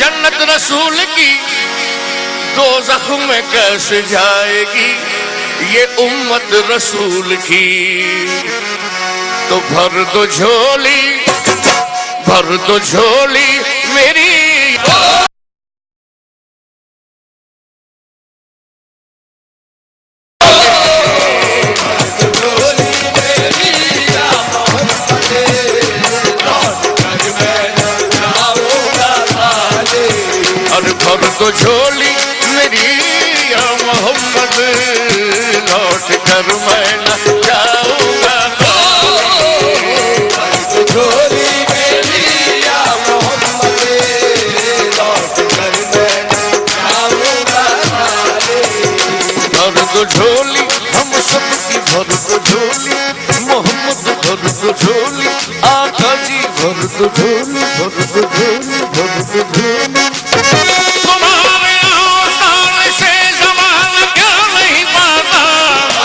जन्नत रसूल की दोज़ख में कैसे जाएगी ये उम्मत रसूल की। तो भर दो झोली मेरी। भर दो झोली मेरी या मोहम्मद, लौट कर मैं न जाऊंगा। भर दो झोली मेरी या मोहम्मद, लौट कर मैं न जाऊंगा। भर दो झोली हम सबकी, भर दो झोली मोहम्मद, भर दो झोली आका जी, भर दो झोली, भर दो झोली, भर दो झोली। तुम्हारे आस्थान से ज़माना क्या नहीं पाता,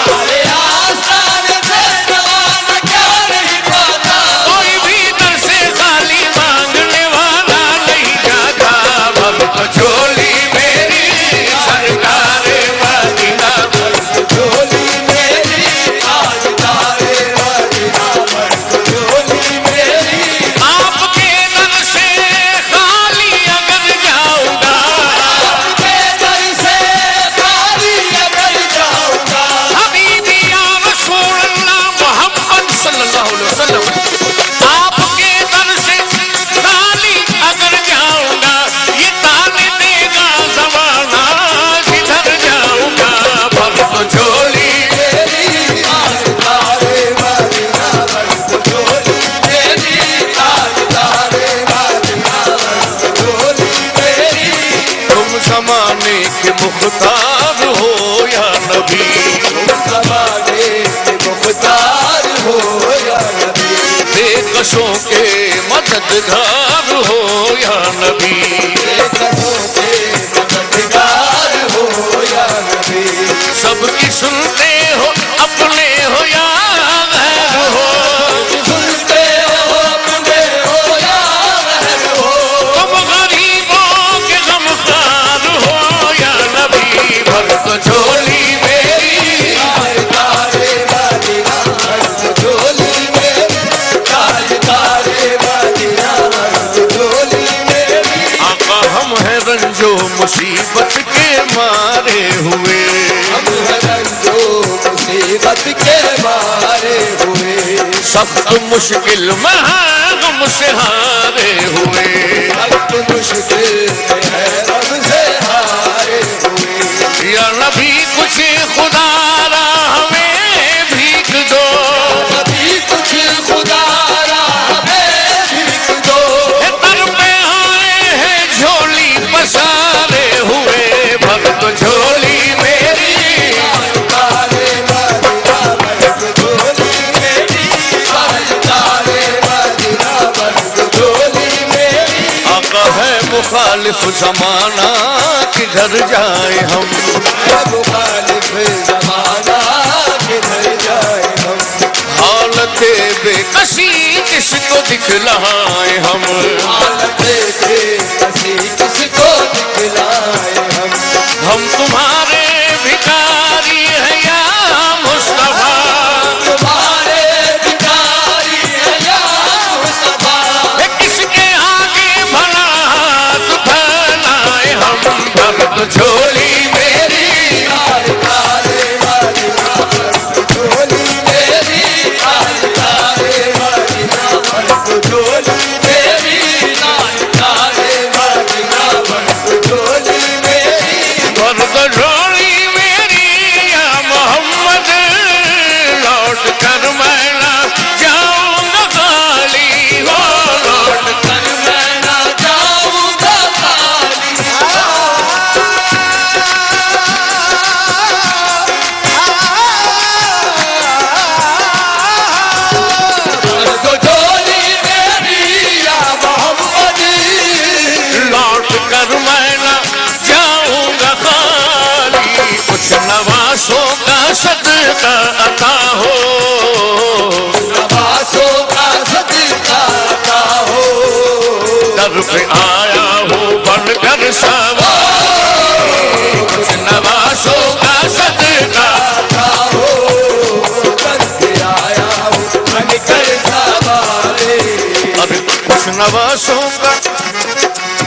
तुम्हारे आस्थान से ज़माना क्या नहीं पाता। कोई भी दर से खाली मांगने वाला नहीं जाता। भर दो झोली मेरी सरकारे मदीना, भर दो झोली मेरी ताजदारे मदीना, भर दो झोली मेरी। आपके दर से खाली अगर जाऊंगा, आपके दर से खाली अगर जाऊंगा, हबीबी या रसूल अल्लाह मोहम्मद सल्लल्लाहु अलैहि वसल्लम, आपके दर से खाली अगर जाऊंगा, ये ताने देगा ज़माना जिधर जाऊंगा। भर दो झोली मेरी ताजदारे मदीना, भर दो झोली मेरी ताजदारे मदीना, भर दो झोली मेरी। तुम ज़माने के मुख्तार हो या नबी, तुम ज़माने के मुख्तार हो या नबी। बेकसों के मददगार हो या नबी, बेकसों के मददगार हो या नबी। सबकी सुनते हो अपने हो या गैर हो, सुनते हो अपने हो या गैर हो। तुम गरीबों के गमखार हो या नबी। भर दो झोली मेरी ताजदारे मदीना, भर दो झोली मेरी ताजदारे मदीना, भर दो झोली मेरी। आका हम हैं रंजो मुसीबत के मारे हुए, हम हैं रंजो मुसीबत के मारे हुए। सख्त मुश्किल में है गम से हारे हुए, सख्त मुश्किल में है गम से हारे हुए। या नबी कुछ खुदारा हमें भीख दो, नबी कुछ खुदारा हमें भीख दो। दर पे आए हैं झोली पसारे हुए। भर दो झोली मेरी ताजदारे मदीना, भर दो झोली मेरी ताजदारे मदीना, भर दो झोली मेरी। आका है मुखालिफ ज़माना किधर जाए हम, है मुखालिफ ज़माना किधर जाए हम। हालत बेकसी किसको दिखलाए हम, हालत बेकसी किसको दिखलाए हम। हम तुम्हारे भिखारी हैं या मुस्तफा, तुम्हारे भिखारी हैं या मुस्तफा। किसके आगे भला हाथ फैलाए हम। भर दो झोली मेरी ताजदारे मदीना, भर दो झोली मेरी ताजदारे मदीना, भर दो झोली मेरी ताजदारे मदीना, भर दो झोली मेरी। भर दो झोली मेरी या मोहम्मद, लौट कर मैं न जाऊंगा खाली हो, लौट कर मैं न जाऊंगा खाली। भर दो झोली मेरी या मोहम्मद, लौट कर मैं न जाऊंगा खाली। कुछ नवासों का सदका अता हो, नवासों का सदका अता हो। दर पे आया हूँ बन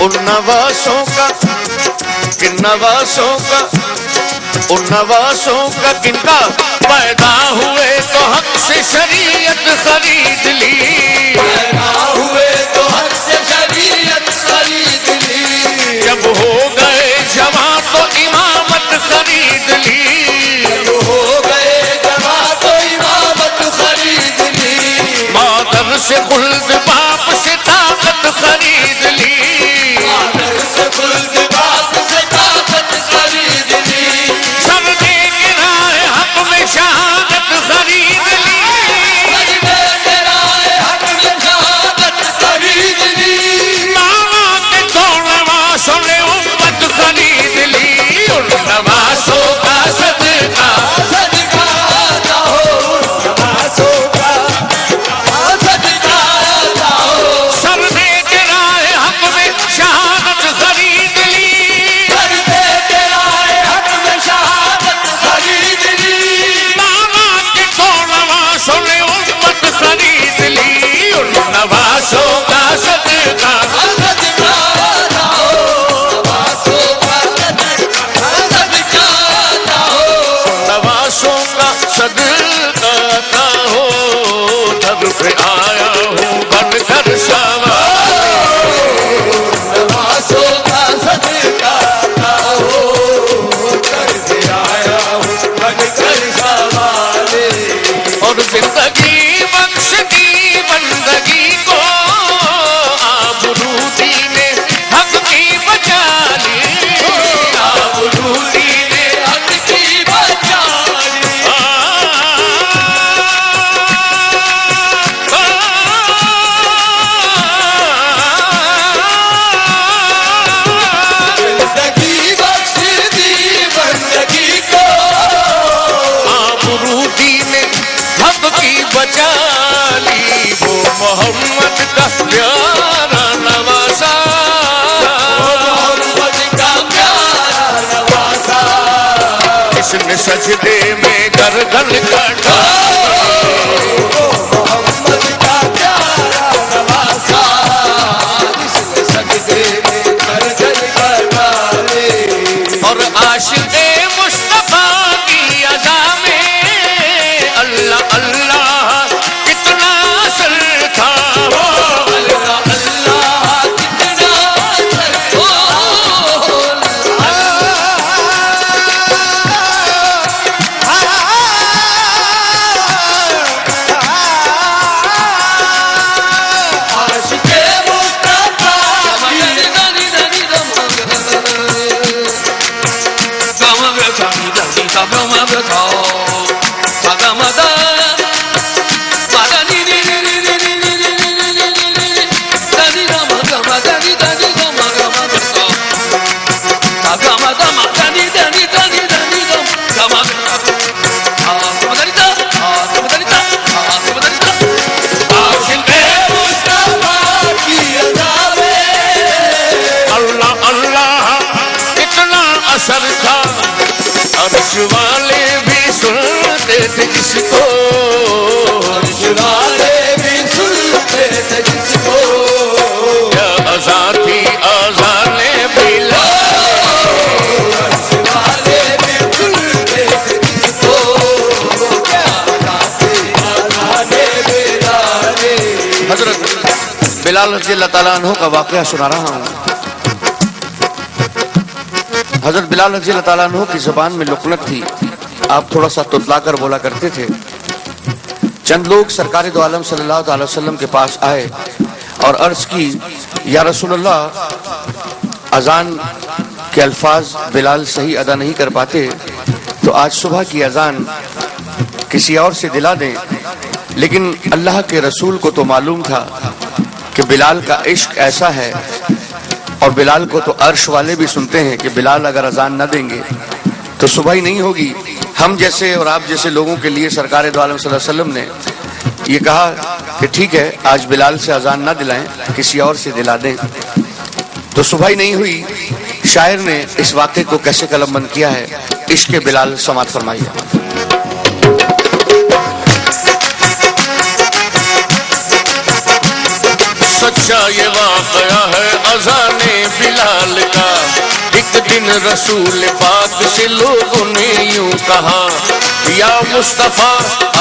उन नवासों का किन नवासों का उन नवासों का किनका पैदा हुए तो हक से शरीयत खरीद ली, पैदा हुए तो हक से शरीयत खरीद ली, जब हो गए जवां तो इमामत खरीद ली, जब हो गए जवां तो इमामत खरीद ली, मादर से खुल्द बाप से ताकत खरीद ली, मादर से खुल्द बाप से ताकत खरीद ली, सब दे के राह हक में शहादत खरीद ली, सजदे के राह हक में शहादत खरीद ली, मामा के दो नवासों ने उम्मत खरीद ली, उन नवासों का सदका सदका आता हो उन नवासों का, सदका आता हो, सब दे के राह हक में शहादत खरीद ली, सजदे के राह हक में शहादत खरीद ली, मामा के दो नवासों ने उम्मत खरीद ली, उन नवासों का सदका सदका आता हो नवासों का, सदका आता हो, नवासों का सदका आता हो, दर पे आया हूँ बनकर सवार, नवासों का सदका आता हो, करके आया हूँ बनकर सवारे, और जिंदगी बख्श दी बंदगी को आबरूदी ने हक की बचा ली, आबरूदी ने हक की बचा ली, जिंदगी बख्श दी बंदगी को, आबरूदी ने हक की बचा ली, वो मोहम्मद का प्यारा नवासा, मोहम्मद का प्यारा नवासा, इसने सजदे में गर्दन कटा, मोहम्मद का प्यारा नवासा, जिसने सजदे में गर्दन कटाए, और आशिक़े मुस्तफा की अदा में अल्लाह अल्लाह कितना असर था, अल्लाह अल्लाह कितना असर, ओ आशिक़े मुस्तफा आशिक़े मुस्तफा की अदा में अल्लाह अल्लाह कितना असर था, अर्श वाले भी सुनते थे जिसको, वाले भी सुनते थे जिसको, क्या अज़ा थी अज़ाने बिलाल, वाले भी सुनते थे जिसको, क्या गाते गाने बिलाले, हजरत बिलाल रज़ी अल्लाह ताला अन्हु का वाक़या सुना रहा हूँ। हजरत बिलाल रज़ी अल्लाह ताला अन्हु की जुबान में लुकनत थी, आप थोड़ा सा तुतला कर बोला करते थे। चंद लोग सरकार दो आलम सल्लल्लाहु अलैहि वसल्लम के पास आए और अर्ज की, या रसूलल्लाह, अजान के अल्फाज बिलाल सही अदा नहीं कर पाते, तो आज सुबह की अजान किसी और से दिला दें। लेकिन अल्लाह के रसूल को तो मालूम था कि बिलाल का इश्क ऐसा है, और बिलाल को तो अर्श वाले भी सुनते हैं कि बिलाल अगर अजान न देंगे तो सुबह ही नहीं होगी। हम जैसे और आप जैसे लोगों के लिए सरकार दो आलम सल्लल्लाहु अलैहि वसल्लम ने ये कहा कि ठीक है, आज बिलाल से अजान ना दिलाएं, किसी और से दिला दें, तो सुबह ही नहीं हुई। शायर ने इस वाक़े को कैसे कलमबंद किया है, इश्क़ बिलाल समात फरमाइए। सच्चा ये वाक़या है अज़ाने बिलाल का। एक दिन रसूल पाक से लोगों ने यूं कहा, या मुस्तफा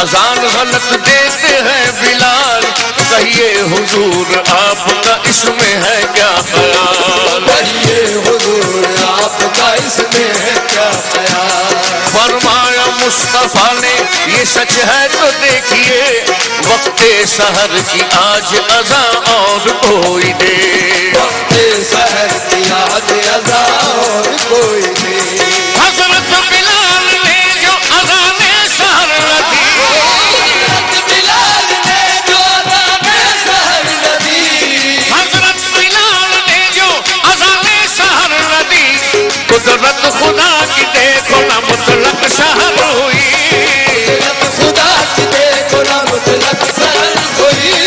अजान गलत देते हैं बिलाल, कहिए हुजूर आपका इसमें है क्या ख्याल। कहिए हुजूर आपका इसमें है क्या ख्याल। फरमाया मुस्तफा ने ये सच है तो देखिए, वक्ते सहर की आज अज़ा और कोई दे। वक्ते सहर की आज अज़ा और कोई दे। हज़रत बिलाल ने जो अज़ाने सहर दी, हज़रत बिलाल ने जो अज़ाने सहर दी, हज़रत बिलाल ने जो अज़ाने सहर दी, कुदरत खुदा की देखो ना मुतलक सहर हुई। कुदरत खुदा की देखो ना मुतलक सहर हुई।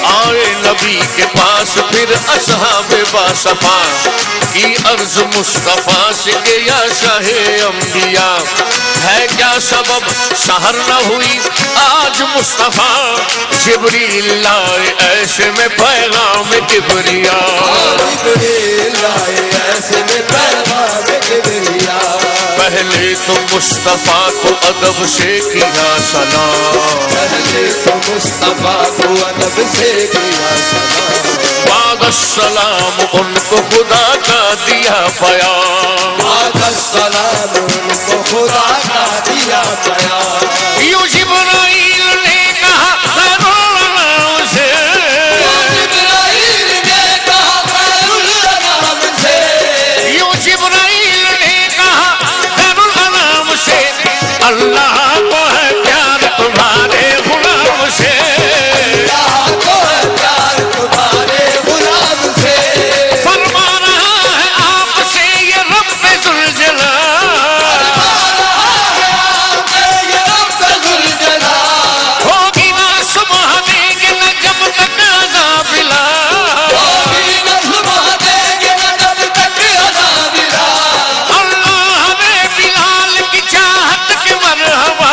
आए नबी के पास फिर असहाबे बासफा की अर्ज मुस्तफा से कि या शाहे अंबिया, है क्या सबब सहर न हुई आज मुस्तफा। जिब्रील लाए ऐसे में पैगाम किबरिया, जिब्रील लाए ऐसे में पैगाम किबरिया। पहले तो मुस्तफा को अदब से किया सलाम, पहले तो मुस्तफा को अदब से किया सलाम। बाद सलाम उनको खुदा का दिया बयान। बाद सलाम उनको खुदा का दिया बयान। यूं जिब्राइल ने कहा खैरुल से, जिब्राइल ने कहा खैरुल अनाम से। यूं जिब्राइल ने कहा खैरुल अनाम से, अल्लाह को है प्यार तुम्हारे गुलाम से। अल्लाह को है प्यार तुम्हारे गुलाम से। फरमा रहा है आपसे ये रब्बे जुल जलाल, ये रब जुल जलाल। होगी ना सुबह देंगे न जब तक अज़ाब बिलाल। होगी न सुबह देंगे न जब तक अज़ाब बिलाल। अल्लाह ने बिलाल की चाहत के मरहबा,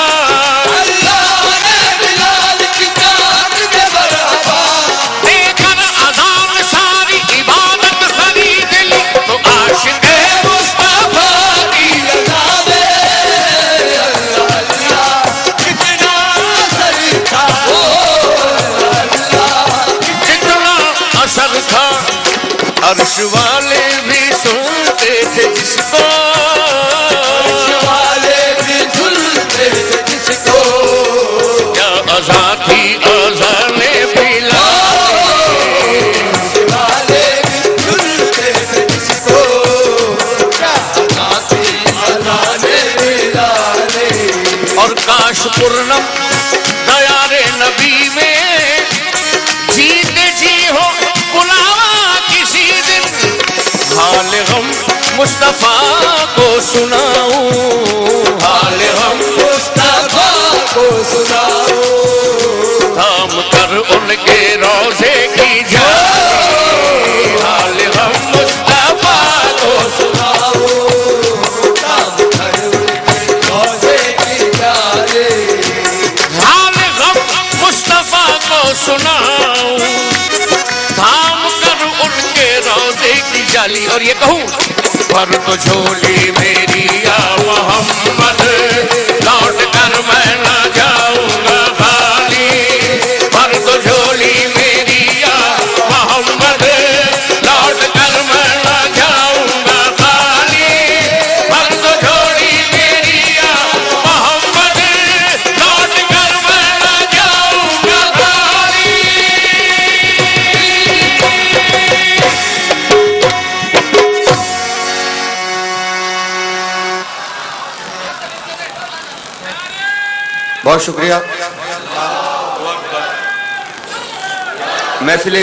अल्लाह ने बिलाल की चाहत के मरहबा। देकर अज़ान सारी इबादत खरीद ली, तो आशिक़ मुस्तफा की लगावे अल्लाह अल्लाह कितना असर था। ओ अल्लाह जितना असर था, अर्श वाले भी सुनते थे जिसको, वाले भी सुनते थे जिसको। क्या अज़ा थी अज़ाने बिलाल। वाले भी सुनते थे जिसको। क्या अज़ाती अज़ाने बिलाले। और काश पूर्णम दयारे नबी में जीते जी हो बुलावा किसी दिन, हाल हम मुस्तफा को सुनाऊं, हाल हम मुस्तफा को सुनाओ। थाम कर उनके रोजे की जाली, हाल हम मुस्तफा को सुनाओ काम कर उनके रोज़े की जाले। हाल हम मुस्तफा को सुनाऊं, थाम कर उनके रोजे की जाली। और ये कहूँ, पर तो झोली मेरी या मोहम्मद, लौट कर मैं ना जाऊंगा खाली। पर तो झोली मेरी या मोहम्मद, लौट कर मैं ना जाऊंगा खाली। पर तो झोली मेरी या मोहम्मद, लौट कर मैं ना जाऊंगा खाली। बहुत शुक्रिया। महफिल